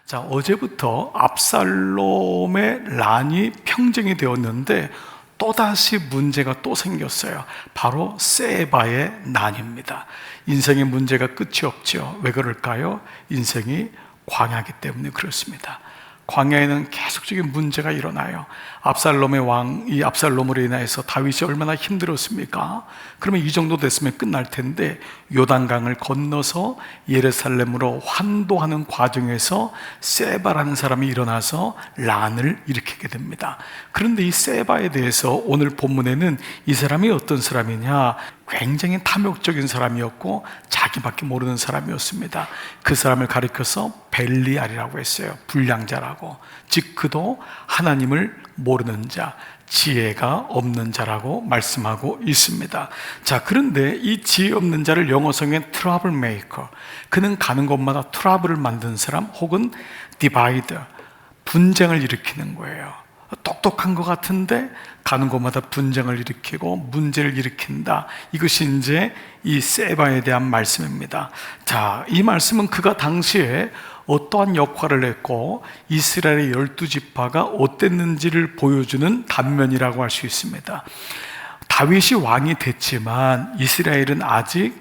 자, 어제부터 압살롬의 란이 평정이 되었는데 또다시 문제가 또 생겼어요. 바로 세바의 난입니다. 인생의 문제가 끝이 없죠. 왜 그럴까요? 인생이 광야이기 때문에 그렇습니다. 광야에는 계속적인 문제가 일어나요. 압살롬의 왕, 이 압살롬으로 인해서 다윗이 얼마나 힘들었습니까? 그러면 이 정도 됐으면 끝날 텐데 요단강을 건너서 예루살렘으로 환도하는 과정에서 세바라는 사람이 일어나서 란을 일으키게 됩니다. 그런데 이 세바에 대해서 오늘 본문에는 이 사람이 어떤 사람이냐? 굉장히 탐욕적인 사람이었고 자기밖에 모르는 사람이었습니다. 그 사람을 가리켜서 벨리알이라고 했어요. 불량자라고. 즉 그도 하나님을 모르는 자, 지혜가 없는 자라고 말씀하고 있습니다. 자, 그런데 이 지혜 없는 자를 영어성엔 트러블 메이커, 그는 가는 곳마다 트러블을 만드는 사람, 혹은 디바이더, 분쟁을 일으키는 거예요. 똑똑한 것 같은데 가는 곳마다 분쟁을 일으키고 문제를 일으킨다. 이것이 이제 이 세바에 대한 말씀입니다. 자, 이 말씀은 그가 당시에 어떠한 역할을 했고 이스라엘의 12지파가 어땠는지를 보여주는 단면이라고 할 수 있습니다. 다윗이 왕이 됐지만 이스라엘은 아직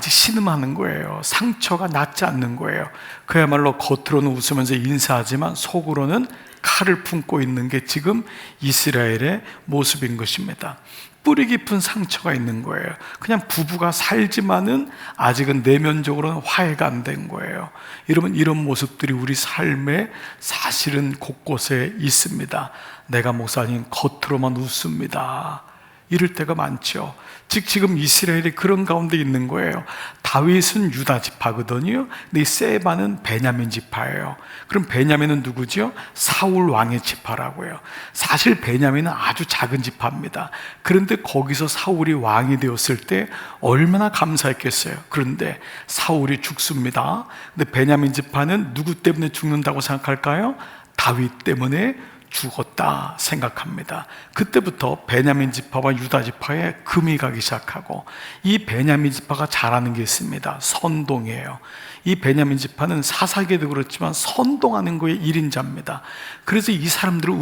신음하는 거예요. 상처가 낫지 않는 거예요. 그야말로 겉으로는 웃으면서 인사하지만 속으로는 칼을 품고 있는 게 지금 이스라엘의 모습인 것입니다. 뿌리 깊은 상처가 있는 거예요. 그냥 부부가 살지만은 아직은 내면적으로는 화해가 안 된 거예요. 여러분, 이런 모습들이 우리 삶에 사실은 곳곳에 있습니다. 내가 목사님 겉으로만 웃습니다, 이럴 때가 많죠. 즉 지금 이스라엘이 그런 가운데 있는 거예요. 다윗은 유다 지파거든요. 근데 이 세바는 베냐민 지파예요. 그럼 베냐민은 누구죠? 사울 왕의 지파라고요. 사실 베냐민은 아주 작은 지파입니다. 그런데 거기서 사울이 왕이 되었을 때 얼마나 감사했겠어요. 그런데 사울이 죽습니다. 근데 베냐민 지파는 누구 때문에 죽는다고 생각할까요? 다윗 때문에 죽었다 생각합니다. 그때부터 베냐민 지파와 유다 지파에 금이 가기 시작하고, 이 베냐민 지파가 잘하는 게 있습니다. 선동이에요. 이 베냐민 지파는 사사기에도 그렇지만 선동하는 거에 1인자입니다. 그래서 이 사람들을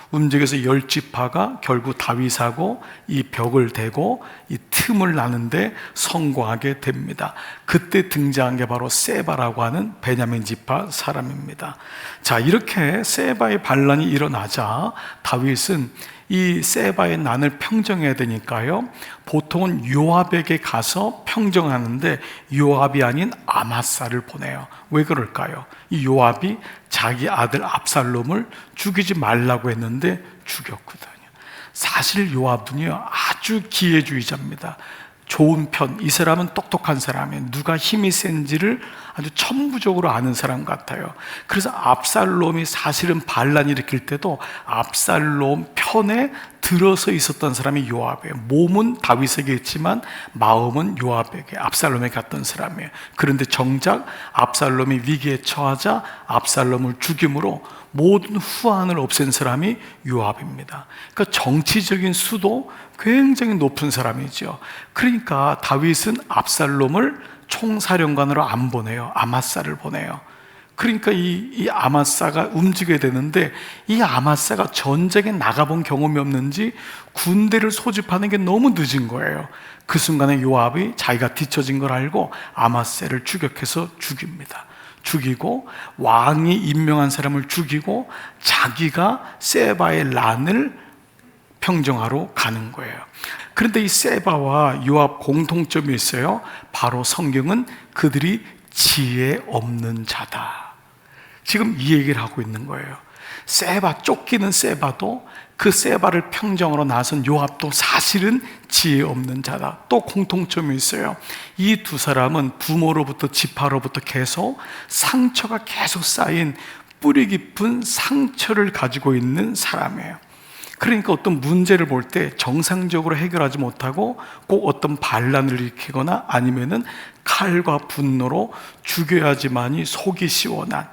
움직여서 10지파가 결국 다윗하고 이 벽을 대고 이 틈을 나는데 성공하게 됩니다. 그때 등장한 게 바로 세바라고 하는 베냐민 지파 사람입니다. 자, 이렇게 세바의 반란이 일어나자 다윗은 이 세바의 난을 평정해야 되니까요, 보통은 요압에게 가서 평정하는데 요압이 아닌 아마사를 보내요. 왜 그럴까요? 이 요압이 자기 아들 압살롬을 죽이지 말라고 했는데 죽였거든요. 사실 요압은요 아주 기회주의자입니다. 좋은 편, 이 사람은 똑똑한 사람이에요. 누가 힘이 센지를 아주 천부적으로 아는 사람 같아요. 그래서 압살롬이 사실은 반란 일으킬 때도 압살롬 편에 들어서 있었던 사람이 요압이에요. 몸은 다윗에게 있지만 마음은 요압에게, 압살롬에게 갔던 사람이에요. 그런데 정작 압살롬이 위기에 처하자 압살롬을 죽임으로 모든 후한을 없앤 사람이 요압입니다. 그러니까 정치적인 수도 굉장히 높은 사람이죠. 그러니까 다윗은 압살롬을 총사령관으로 안 보내요. 아마사를 보내요. 그러니까 이 아마사가 움직여야 되는데, 이 아마사가 전쟁에 나가본 경험이 없는지 군대를 소집하는 게 너무 늦은 거예요. 그 순간에 요압이 자기가 뒤처진 걸 알고 아마사를 추격해서 죽입니다. 죽이고 왕이 임명한 사람을 죽이고 자기가 세바의 란을 평정하러 가는 거예요. 그런데 이 세바와 요압 공통점이 있어요. 바로 성경은 그들이 지혜 없는 자다, 지금 이 얘기를 하고 있는 거예요. 세바, 쫓기는 세바도, 그 세바를 평정하러 나선 요압도 사실은 지혜 없는 자다. 또 공통점이 있어요. 이 두 사람은 부모로부터, 지파로부터 계속 상처가 계속 쌓인 뿌리 깊은 상처를 가지고 있는 사람이에요. 그러니까 어떤 문제를 볼 때 정상적으로 해결하지 못하고 꼭 어떤 반란을 일으키거나 아니면은 칼과 분노로 죽여야지만이 속이 시원한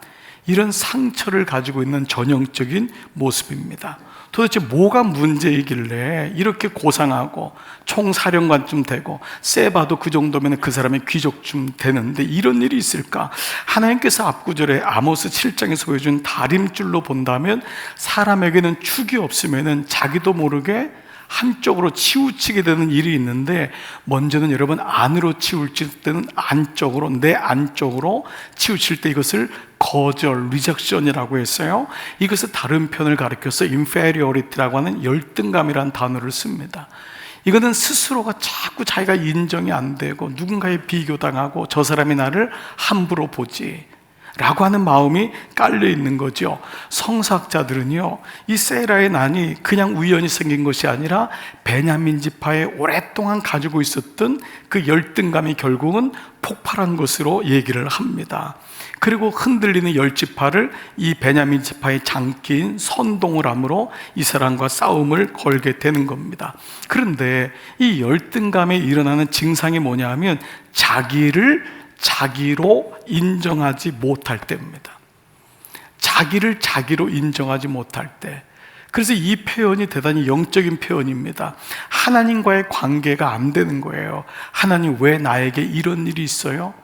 이런 상처를 가지고 있는 전형적인 모습입니다. 도대체 뭐가 문제이길래 이렇게 고상하고 총사령관쯤 되고 세바도 그 정도면 그 사람의 귀족쯤 되는데 이런 일이 있을까? 하나님께서 앞구절에 아모스 7장에서 보여준 다림줄로 본다면 사람에게는 축이 없으면 자기도 모르게 한쪽으로 치우치게 되는 일이 있는데, 먼저는 여러분 안으로 치우칠 때는 안쪽으로, 내 안쪽으로 치우칠 때 이것을 거절, 리젝션이라고 했어요. 이것을 다른 편을 가리켜서 inferiority라고 하는 열등감이라는 단어를 씁니다. 이거는 스스로가 자꾸 자기가 인정이 안 되고 누군가에 비교당하고 저 사람이 나를 함부로 보지 라고 하는 마음이 깔려 있는 거죠. 성서학자들은요, 이 세라의 난이 그냥 우연히 생긴 것이 아니라 베냐민 지파에 오랫동안 가지고 있었던 그 열등감이 결국은 폭발한 것으로 얘기를 합니다. 그리고 흔들리는 열 지파를 이 베냐민 지파의 장기인 선동을 함으로 이 사람과 싸움을 걸게 되는 겁니다. 그런데 이 열등감에 일어나는 증상이 뭐냐 하면 자기를 자기로 인정하지 못할 때입니다. 자기를 자기로 인정하지 못할 때. 그래서 이 표현이 대단히 영적인 표현입니다. 하나님과의 관계가 안 되는 거예요. 하나님, 왜 나에게 이런 일이 있어요?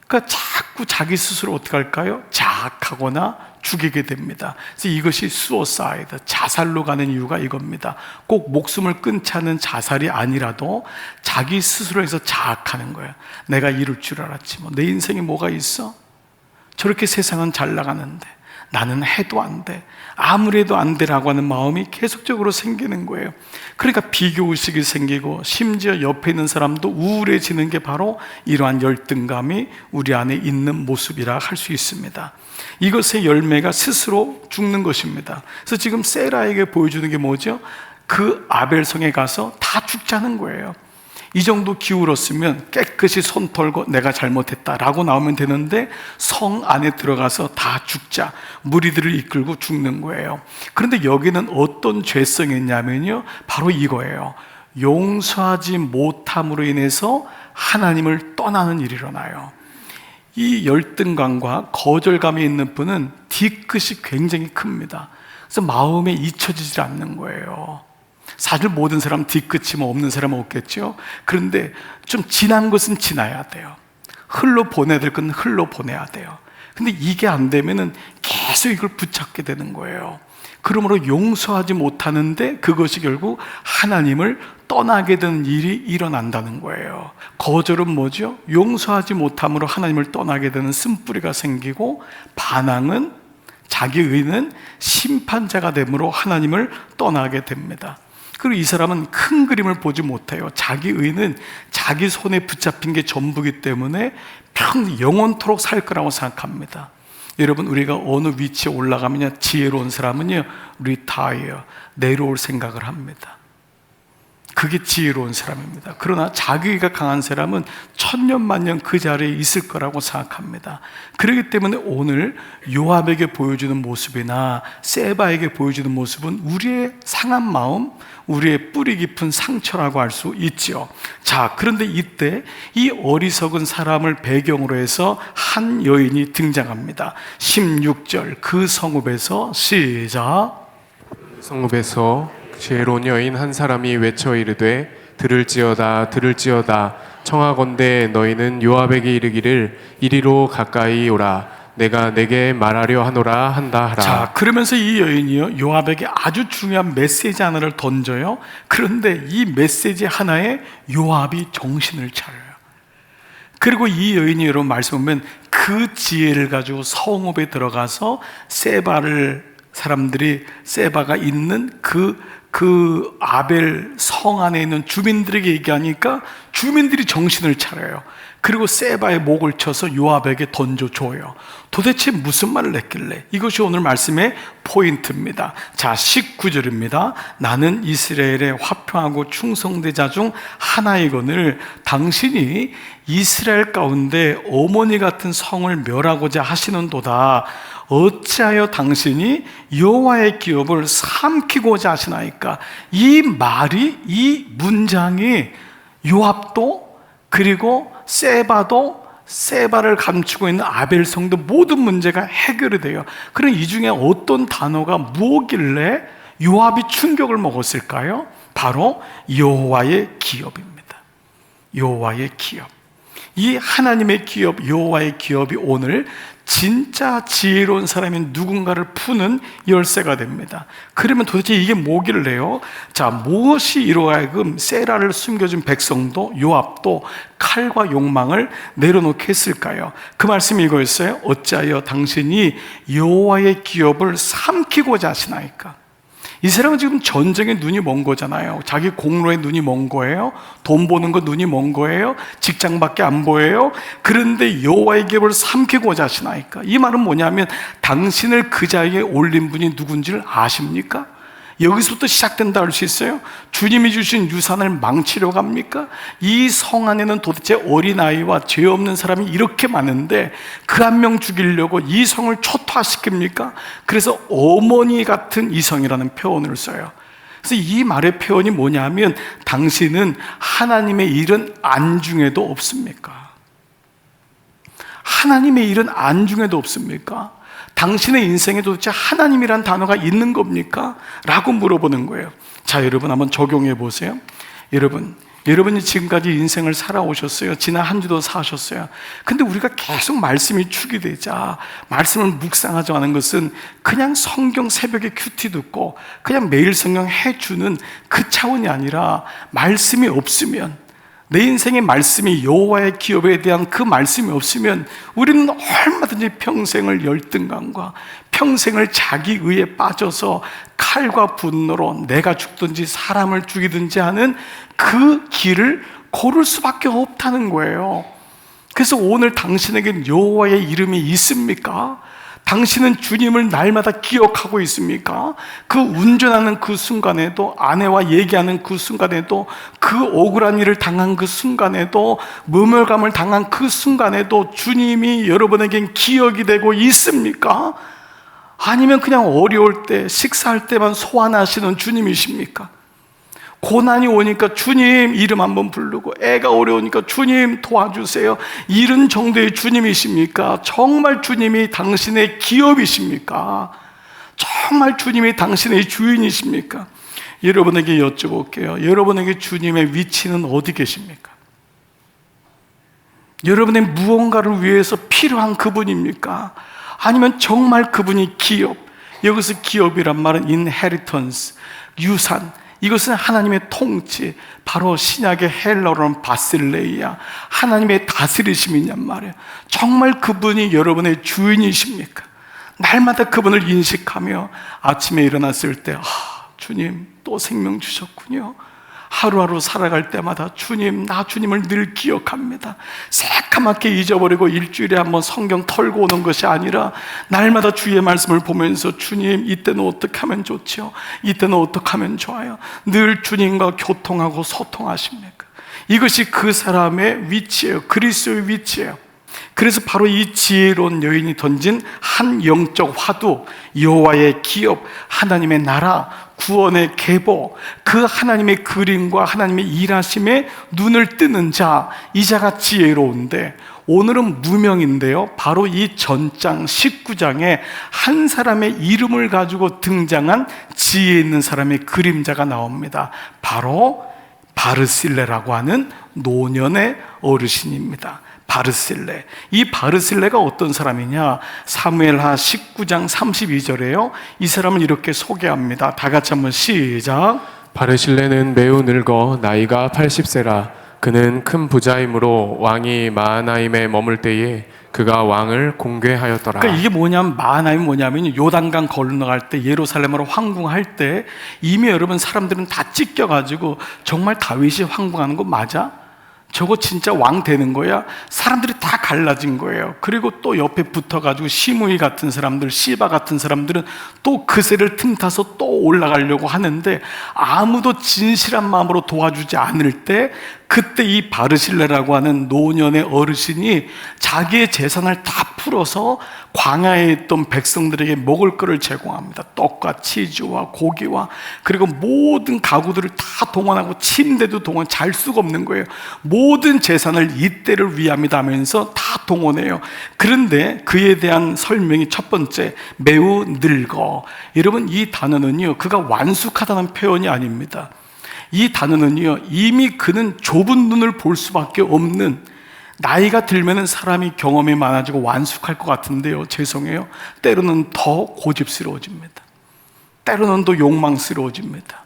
그러니까 자꾸 자기 스스로 어떻게 할까요? 자학하거나 죽이게 됩니다. 그래서 이것이 수어사이드, 자살로 가는 이유가 이겁니다. 꼭 목숨을 끊지 않는 자살이 아니라도 자기 스스로에서 자학하는 거예요. 내가 이럴 줄 알았지, 뭐 내 인생에 뭐가 있어? 저렇게 세상은 잘 나가는데 나는 해도 안 돼, 아무리 해도 안 되라고 하는 마음이 계속적으로 생기는 거예요. 그러니까 비교의식이 생기고 심지어 옆에 있는 사람도 우울해지는 게 바로 이러한 열등감이 우리 안에 있는 모습이라 할 수 있습니다. 이것의 열매가 스스로 죽는 것입니다. 그래서 지금 세라에게 보여주는 게 뭐죠? 그 아벨성에 가서 다 죽자는 거예요. 이 정도 기울었으면 깨끗이 손 털고 내가 잘못했다라고 나오면 되는데 성 안에 들어가서 다 죽자, 무리들을 이끌고 죽는 거예요. 그런데 여기는 어떤 죄성이 있냐면요, 바로 이거예요. 용서하지 못함으로 인해서 하나님을 떠나는 일이 일어나요. 이 열등감과 거절감이 있는 분은 뒤끝이 굉장히 큽니다. 그래서 마음에 잊혀지지 않는 거예요. 사실 모든 사람 뒤끝이 뭐 없는 사람은 없겠죠. 그런데 좀 지난 것은 지나야 돼요. 흘러 보내야 될 건 흘러 보내야 돼요. 근데 이게 안 되면은 계속 이걸 붙잡게 되는 거예요. 그러므로 용서하지 못하는데 그것이 결국 하나님을 떠나게 되는 일이 일어난다는 거예요. 거절은 뭐죠? 용서하지 못함으로 하나님을 떠나게 되는 쓴뿌리가 생기고, 반항은, 자기 의는 심판자가 됨으로 하나님을 떠나게 됩니다. 그리고 이 사람은 큰 그림을 보지 못해요. 자기 의는 자기 손에 붙잡힌 게 전부기 때문에 영원토록 살 거라고 생각합니다. 여러분, 우리가 어느 위치에 올라가면요, 지혜로운 사람은요, retire, 내려올 생각을 합니다. 그게 지혜로운 사람입니다. 그러나 자기가 강한 사람은 천년만년 그 자리에 있을 거라고 생각합니다. 그렇기 때문에 오늘 요압에게 보여주는 모습이나 세바에게 보여주는 모습은 우리의 상한 마음, 우리의 뿌리 깊은 상처라고 할 수 있죠. 자, 그런데 이때 이 어리석은 사람을 배경으로 해서 한 여인이 등장합니다. 16절, 그 성읍에서, 시작. 성읍에서 지혜로운 여인 한 사람이 외쳐 이르되 들을지어다 들을지어다 청하건대 너희는 요압에게 이르기를 이리로 가까이 오라 내가 내게 말하려 하노라 한다 하라. 자, 그러면서 이 여인이요, 요압에게 아주 중요한 메시지 하나를 던져요. 그런데 이 메시지 하나에 요압이 정신을 차려요. 그리고 이 여인이 여러분 말씀 보면 그 지혜를 가지고 성읍에 들어가서 사람들이 세바가 있는 그 아벨 성 안에 있는 주민들에게 얘기하니까 주민들이 정신을 차려요. 그리고 세바의 목을 쳐서 요압에게 던져줘요. 도대체 무슨 말을 했길래? 이것이 오늘 말씀의 포인트입니다. 자, 19절입니다. 나는 이스라엘의 화평하고 충성된 자 중 하나이거늘 당신이 이스라엘 가운데 어머니 같은 성을 멸하고자 하시는도다. 어찌하여 당신이 여호와의 기업을 삼키고자 하시나이까? 이 말이, 이 문장이 요압도 그리고 세바를 감추고 있는 아벨성도 모든 문제가 해결이 돼요. 그럼 이 중에 어떤 단어가 무엇길래 요압이 충격을 먹었을까요? 바로 여호와의 기업입니다. 여호와의 기업. 이 하나님의 기업, 여호와의 기업이 오늘 진짜 지혜로운 사람인 누군가를 푸는 열쇠가 됩니다. 그러면 도대체 이게 뭐길래요? 자, 무엇이 이로 하여금 세라를 숨겨준 백성도 요압도 칼과 욕망을 내려놓게 했을까요? 그 말씀이 이거였어요. 어찌하여 당신이 여호와의 기업을 삼키고자 하시나이까? 이 사람은 지금 전쟁에 눈이 먼 거잖아요. 자기 공로에 눈이 먼 거예요. 돈 버는 거 눈이 먼 거예요. 직장밖에 안 보여요. 그런데 여호와의 기업을 삼키고자 하시나이까? 이 말은 뭐냐면 당신을 그 자리에 올린 분이 누군지를 아십니까? 여기서부터 시작된다 할 수 있어요. 주님이 주신 유산을 망치려고 합니까? 이 성 안에는 도대체 어린아이와 죄 없는 사람이 이렇게 많은데 그 한 명 죽이려고 이 성을 초토화시킵니까? 그래서 어머니 같은 이 성이라는 표현을 써요. 그래서 이 말의 표현이 뭐냐면 당신은 하나님의 일은 안중에도 없습니까? 하나님의 일은 안중에도 없습니까? 당신의 인생에 도대체 하나님이란 단어가 있는 겁니까? 라고 물어보는 거예요. 자, 여러분 한번 적용해 보세요. 여러분이 지금까지 인생을 살아오셨어요. 지난 한 주도 사셨어요. 근데 우리가 계속 말씀이 축이 되자 말씀을 묵상하지 않은 것은 그냥 성경 새벽에 큐티 듣고 그냥 매일 성경 해주는 그 차원이 아니라 말씀이 없으면, 내 인생의 말씀이 여호와의 기업에 대한 그 말씀이 없으면 우리는 얼마든지 평생을 열등감과 평생을 자기 의에 빠져서 칼과 분노로 내가 죽든지 사람을 죽이든지 하는 그 길을 고를 수밖에 없다는 거예요. 그래서 오늘 당신에겐 여호와의 이름이 있습니까? 당신은 주님을 날마다 기억하고 있습니까? 그 운전하는 그 순간에도, 아내와 얘기하는 그 순간에도, 그 억울한 일을 당한 그 순간에도, 모멸감을 당한 그 순간에도 주님이 여러분에겐 기억이 되고 있습니까? 아니면 그냥 어려울 때, 식사할 때만 소환하시는 주님이십니까? 고난이 오니까 주님 이름 한번 부르고, 애가 어려우니까 주님 도와주세요, 이런 정도의 주님이십니까? 정말 주님이 당신의 기업이십니까? 정말 주님이 당신의 주인이십니까? 여러분에게 여쭤볼게요. 여러분에게 주님의 위치는 어디 계십니까? 여러분의 무언가를 위해서 필요한 그분입니까? 아니면 정말 그분이 기업, 여기서 기업이란 말은 inheritance, 유산, 이것은 하나님의 통치, 바로 신약의 헬라어로는 바실레이야, 하나님의 다스리심이냔 말이에요. 정말 그분이 여러분의 주인이십니까? 날마다 그분을 인식하며 아침에 일어났을 때 주님 또 생명 주셨군요. 하루하루 살아갈 때마다 주님, 나 주님을 늘 기억합니다. 새까맣게 잊어버리고 일주일에 한번 성경 털고 오는 것이 아니라 날마다 주의 말씀을 보면서 주님 이때는 어떻게 하면 좋죠? 이때는 어떻게 하면 좋아요? 늘 주님과 교통하고 소통하십니까? 이것이 그 사람의 위치예요. 그리스도의 위치예요. 그래서 바로 이 지혜로운 여인이 던진 한 영적 화두, 여호와의 기업, 하나님의 나라, 구원의 계보, 그 하나님의 그림과 하나님의 일하심에 눈을 뜨는 자, 이 자가 지혜로운데, 오늘은 무명인데요, 바로 이 전장 19장에 한 사람의 이름을 가지고 등장한 지혜 있는 사람의 그림자가 나옵니다. 바로 바르실레라고 하는 노년의 어르신입니다. 바르실레. 이 바르실레가 어떤 사람이냐? 사무엘하 19장 32절에요. 이 사람을 이렇게 소개합니다. 다 같이 한번 시작. 바르실레는 매우 늙어 나이가 80세라. 그는 큰 부자이므로 왕이 마하나임에 머물 때에 그가 왕을 공개하였더라. 그러니까 이게 뭐냐면, 마하나임 뭐냐면 요단강 건너갈 때, 예루살렘으로 황궁할 때 이미 여러분 사람들은 다 찢겨가지고 정말 다윗이 황궁하는 거 맞아? 저거 진짜 왕 되는 거야? 사람들이 다 갈라진 거예요. 그리고 또 옆에 붙어가지고 시므이 같은 사람들, 시바 같은 사람들은 또 그새를 틈타서 또 올라가려고 하는데 아무도 진실한 마음으로 도와주지 않을 때, 그때 이 바르실레라고 하는 노년의 어르신이 자기의 재산을 다 풀어서 광야에 있던 백성들에게 먹을 것을 제공합니다. 떡과 치즈와 고기와, 그리고 모든 가구들을 다 동원하고 침대도 동원, 잘 수가 없는 거예요. 모든 재산을 이때를 위함이다 하면서 다 동원해요. 그런데 그에 대한 설명이 첫 번째, 매우 늙어. 여러분, 이 단어는요, 그가 완숙하다는 표현이 아닙니다. 이 단어는요, 이미 그는 좁은 눈을 볼 수밖에 없는, 나이가 들면은 사람이 경험이 많아지고 완숙할 것 같은데요, 죄송해요, 때로는 더 고집스러워집니다. 때로는 더 욕망스러워집니다.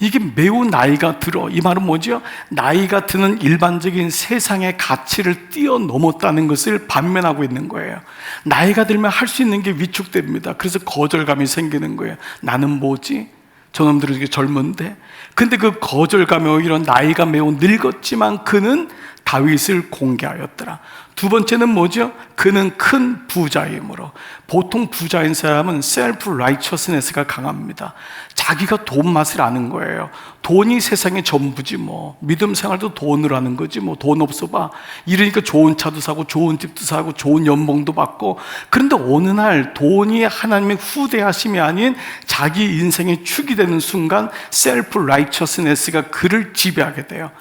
이게 매우 나이가 들어, 이 말은 뭐죠? 나이가 드는 일반적인 세상의 가치를 뛰어넘었다는 것을 반면하고 있는 거예요. 나이가 들면 할 수 있는 게 위축됩니다. 그래서 거절감이 생기는 거예요. 나는 뭐지? 저놈들은 이렇게 젊은데. 근데 그 거절감이 오히려 나이가 매우 늙었지만 그는 다윗을 공개하였더라. 두 번째는 뭐죠? 그는 큰 부자이므로. 보통 부자인 사람은 셀프 라이처스네스가 강합니다. 자기가 돈 맛을 아는 거예요. 돈이 세상의 전부지 뭐. 믿음 생활도 돈으로 하는 거지 뭐. 돈 없어 봐. 이러니까 좋은 차도 사고 좋은 집도 사고 좋은 연봉도 받고. 그런데 어느 날 돈이 하나님의 후대하심이 아닌 자기 인생의 축이 되는 순간 셀프 라이처스네스가 그를 지배하게 돼요.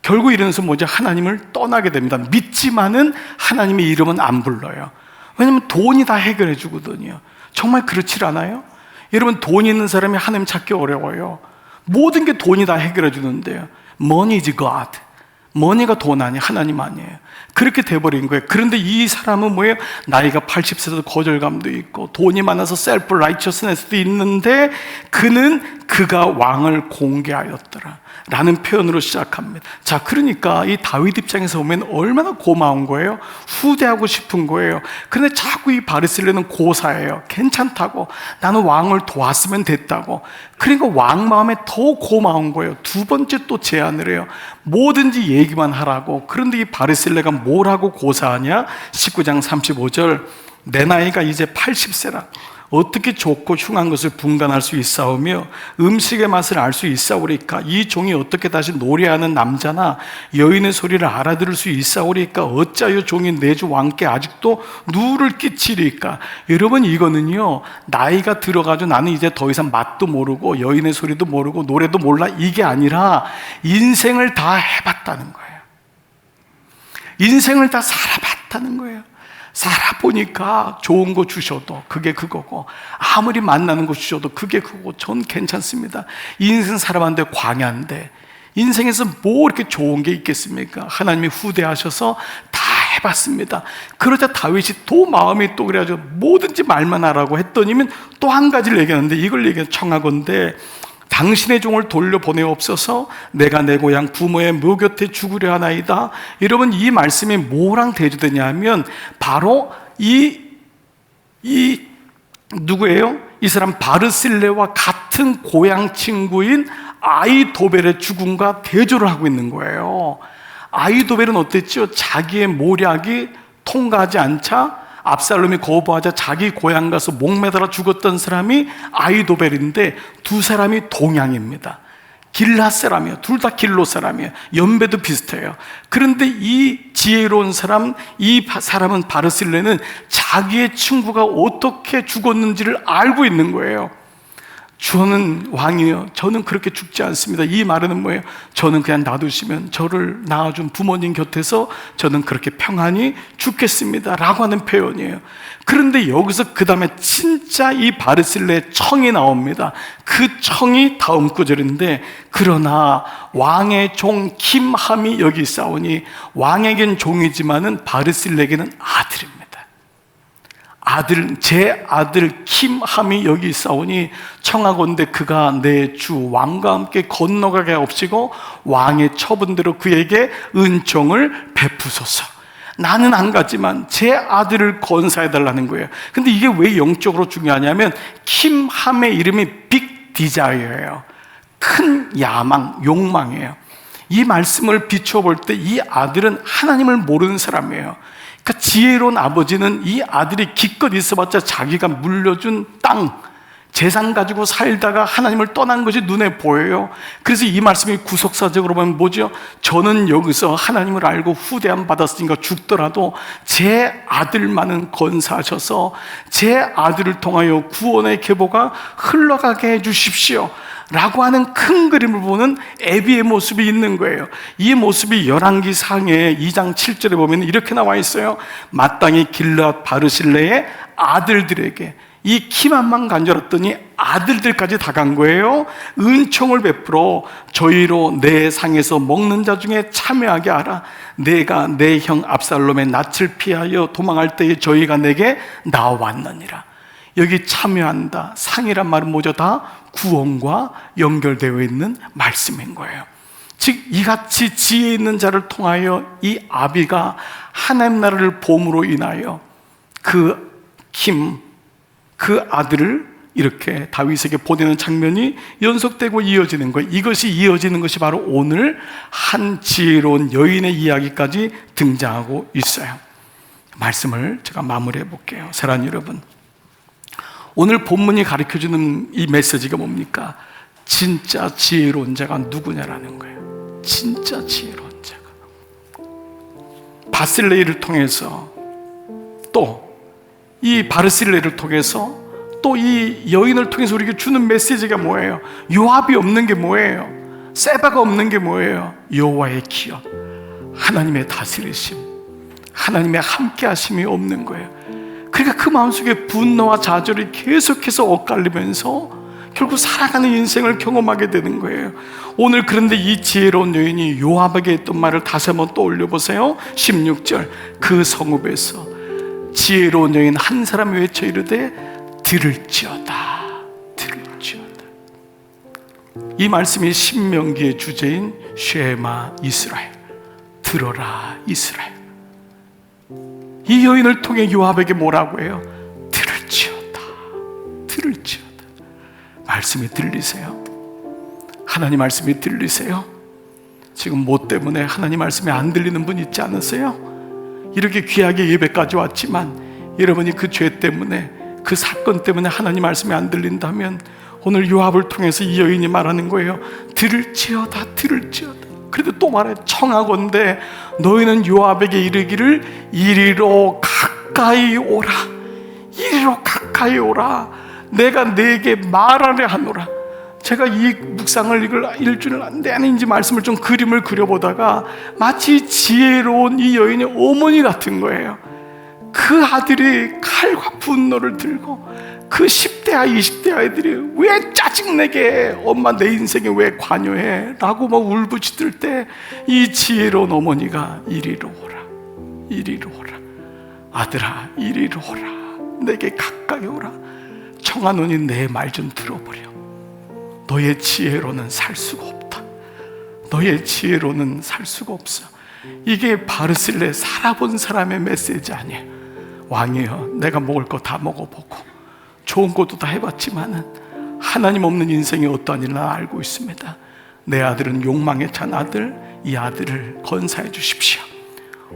결국 이러면서 뭐죠? 하나님을 떠나게 됩니다. 믿지만은 하나님의 이름은 안 불러요. 왜냐하면 돈이 다 해결해 주거든요. 정말 그렇지 않아요? 여러분, 돈 있는 사람이 하나님 찾기 어려워요. 모든 게 돈이 다 해결해 주는데요. Money is God. 머니가 돈 아니에요. 하나님 아니에요. 그렇게 돼버린 거예요. 그런데 이 사람은 뭐예요? 나이가 80세도 거절감도 있고 돈이 많아서 셀프 라이처스네스도 있는데 그는 그가 왕을 공개하였더라 라는 표현으로 시작합니다. 자, 그러니까 이 다윗 입장에서 보면 얼마나 고마운 거예요. 후대하고 싶은 거예요. 그런데 자꾸 이 바르실레는 고사해요. 괜찮다고, 나는 왕을 도왔으면 됐다고. 그러니까 왕 마음에 더 고마운 거예요. 두 번째 또 제안을 해요. 뭐든지 얘기만 하라고. 그런데 이 바르실레가 뭘 하고 고사하냐? 19장 35절, 내 나이가 이제 80세라 어떻게 좋고 흉한 것을 분간할 수 있사오며 음식의 맛을 알 수 있사오리까? 이 종이 어떻게 다시 노래하는 남자나 여인의 소리를 알아들을 수 있사오리까? 어찌하여 종이 내 주 왕께 아직도 누를 끼치리까? 여러분, 이거는요, 나이가 들어가지고 나는 이제 더 이상 맛도 모르고 여인의 소리도 모르고 노래도 몰라, 이게 아니라 인생을 다 해봤다는 거예요. 인생을 다 살아봤다는 거예요. 살아보니까 좋은 거 주셔도 그게 그거고, 아무리 만나는 거 주셔도 그게 그거고, 전 괜찮습니다. 인생 살아봤는데 광야인데 인생에서 뭐 이렇게 좋은 게 있겠습니까? 하나님이 후대하셔서 다 해봤습니다. 그러자 다윗이 또 마음이 또 그래가지고 뭐든지 말만 하라고 했더니면 또 한 가지를 얘기하는데, 이걸 얘기해. 청하건대 당신의 종을 돌려보내옵소서. 내가 내 고향 부모의 묘 곁에 죽으려 하나이다. 여러분, 이 말씀이 뭐랑 대조되냐면 바로 이 누구예요? 이 사람 바르실레와 같은 고향 친구인 아히도벨의 죽음과 대조를 하고 있는 거예요. 아히도벨은 어땠죠? 자기의 모략이 통과하지 않자 압살롬이 거부하자 자기 고향 가서 목매달아 죽었던 사람이 아히도벨인데, 두 사람이 동양입니다. 길앗 사람이에요. 둘 다 길로 사람이에요. 연배도 비슷해요. 그런데 이 지혜로운 사람, 이 사람은 바르실레는 자기의 친구가 어떻게 죽었는지를 알고 있는 거예요. 저는 왕이에요. 저는 그렇게 죽지 않습니다. 이 말은 뭐예요? 저는 그냥 놔두시면 저를 낳아준 부모님 곁에서 저는 그렇게 평안히 죽겠습니다 라고 하는 표현이에요. 그런데 여기서 그 다음에 진짜 이 바르실레의 청이 나옵니다. 그 청이 다음 구절인데, 그러나 왕의 종 김함이 여기 있사오니, 왕에겐 종이지만은 바르실레에게는 아들입니다. 제 아들 김함이 여기 있사오니 청하건대 그가 내 주 왕과 함께 건너가게 하옵시고 왕의 처분대로 그에게 은총을 베푸소서. 나는 안 가지만 제 아들을 건사해달라는 거예요. 근데 이게 왜 영적으로 중요하냐면 김함의 이름이 빅 디자이어예요. 큰 야망, 욕망이에요. 이 말씀을 비춰볼 때 이 아들은 하나님을 모르는 사람이에요. 그러니까 지혜로운 아버지는 이 아들이 기껏 있어봤자 자기가 물려준 땅, 재산 가지고 살다가 하나님을 떠난 것이 눈에 보여요. 그래서 이 말씀이 구속사적으로 보면 뭐죠? 저는 여기서 하나님을 알고 후대함 받았으니까 죽더라도 제 아들만은 건사하셔서 제 아들을 통하여 구원의 계보가 흘러가게 해주십시오 라고 하는 큰 그림을 보는 애비의 모습이 있는 거예요. 이 모습이 열왕기상의 2장 7절에 보면 이렇게 나와 있어요. 마땅히 길앗 바르실레의 아들들에게, 이 키만만 간절했더니 아들들까지 다 간 거예요. 은총을 베풀어 저희로 내 상에서 먹는 자 중에 참여하게 하라. 내가 내 형 압살롬의 낯을 피하여 도망할 때에 저희가 내게 나왔느니라. 여기 참여한다, 상이란 말은 뭐죠? 다 구원과 연결되어 있는 말씀인 거예요. 즉 이같이 지혜 있는 자를 통하여 이 아비가 하나님 나라를 봄으로 인하여 그 아들을 이렇게 다윗에게 보내는 장면이 연속되고 이어지는 거예요. 이것이 이어지는 것이 바로 오늘 한 지혜로운 여인의 이야기까지 등장하고 있어요. 말씀을 제가 마무리해 볼게요. 사랑하는 여러분, 오늘 본문이 가르쳐주는 이 메시지가 뭡니까? 진짜 지혜로운 자가 누구냐라는 거예요. 진짜 지혜로운 자가 바실레이를 통해서, 또 이 바르실레이를 통해서, 또 이 여인을 통해서 우리에게 주는 메시지가 뭐예요? 요압이 없는 게 뭐예요? 세바가 없는 게 뭐예요? 여호와의 기업, 하나님의 다스리심, 하나님의 함께하심이 없는 거예요. 그러니까 그 마음속에 분노와 좌절이 계속해서 엇갈리면서 결국 살아가는 인생을 경험하게 되는 거예요. 오늘 그런데 이 지혜로운 여인이 요압에게 했던 말을 다시 한번 떠올려 보세요. 16절, 그 성읍에서 지혜로운 여인 한 사람이 외쳐 이르되 들을지어다, 들을지어다. 이 말씀이 신명기의 주제인 쉐마 이스라엘, 들어라 이스라엘. 이 여인을 통해 요압에게 뭐라고 해요? 들을지어다, 들을지어다. 말씀이 들리세요? 하나님 말씀이 들리세요? 지금 뭐 때문에 하나님 말씀이 안 들리는 분 있지 않으세요? 이렇게 귀하게 예배까지 왔지만 여러분이 그 죄 때문에, 그 사건 때문에 하나님 말씀이 안 들린다면 오늘 요압을 통해서 이 여인이 말하는 거예요. 들을지어다, 들을지어다. 그래도 또 말해, 청하건대 너희는 요압에게 이르기를 이리로 가까이 오라, 이리로 가까이 오라. 내가 네게 말하려 하노라. 제가 이 묵상을 이걸 일주일 내내인지 말씀을 좀 그림을 그려보다가 마치 지혜로운 이 여인의 어머니 같은 거예요. 그 아들이 칼과 분노를 들고 그 10대 아이 20대 아이들이 왜 짜증내게 엄마 내 인생에 왜 관여해? 라고 막 울부짖을 때 이 지혜로운 어머니가 이리로 오라, 이리로 오라. 아들아 이리로 오라, 내게 가까이 오라. 청하노니 내 말 좀 들어보렴. 너의 지혜로는 살 수가 없다. 너의 지혜로는 살 수가 없어. 이게 바르실레 살아본 사람의 메시지 아니에요. 왕이여, 내가 먹을 거 다 먹어보고 좋은 것도 다 해봤지만은 하나님 없는 인생이 어떠한 일을 알고 있습니다. 내 아들은 욕망에 찬 아들, 이 아들을 건사해 주십시오.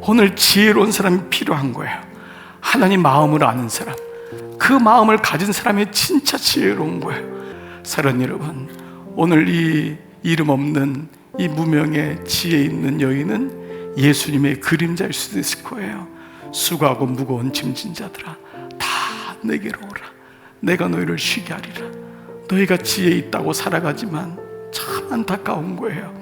오늘 지혜로운 사람이 필요한 거예요. 하나님 마음을 아는 사람, 그 마음을 가진 사람이 진짜 지혜로운 거예요. 사랑하는 여러분, 오늘 이 이름 없는 이 무명의 지혜 있는 여인은 예수님의 그림자일 수도 있을 거예요. 수고하고 무거운 짐진 자들아 다 내게로 오라, 내가 너희를 쉬게 하리라. 너희가 지혜 있다고 살아가지만 참 안타까운 거예요.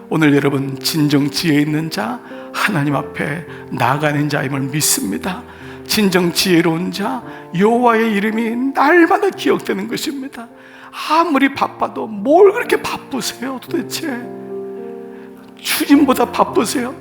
오늘 여러분 진정 지혜 있는 자, 하나님 앞에 나아가는 자임을 믿습니다. 진정 지혜로운 자, 여호와의 이름이 날마다 기억되는 것입니다. 아무리 바빠도 뭘 그렇게 바쁘세요 도대체? 주님보다 바쁘세요?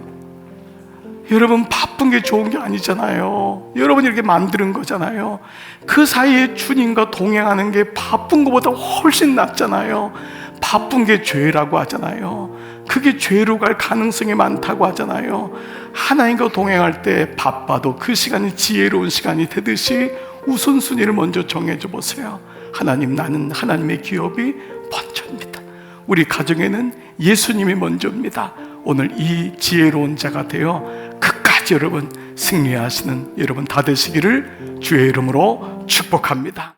여러분 바쁜 게 좋은 게 아니잖아요. 여러분이 이렇게 만드는 거잖아요. 그 사이에 주님과 동행하는 게 바쁜 것보다 훨씬 낫잖아요. 바쁜 게 죄라고 하잖아요. 그게 죄로 갈 가능성이 많다고 하잖아요. 하나님과 동행할 때 바빠도 그 시간이 지혜로운 시간이 되듯이 우선순위를 먼저 정해줘 보세요. 하나님, 나는 하나님의 기업이 먼저입니다. 우리 가정에는 예수님이 먼저입니다. 오늘 이 지혜로운 자가 되어 끝까지 여러분 승리하시는 여러분 다 되시기를 주의 이름으로 축복합니다.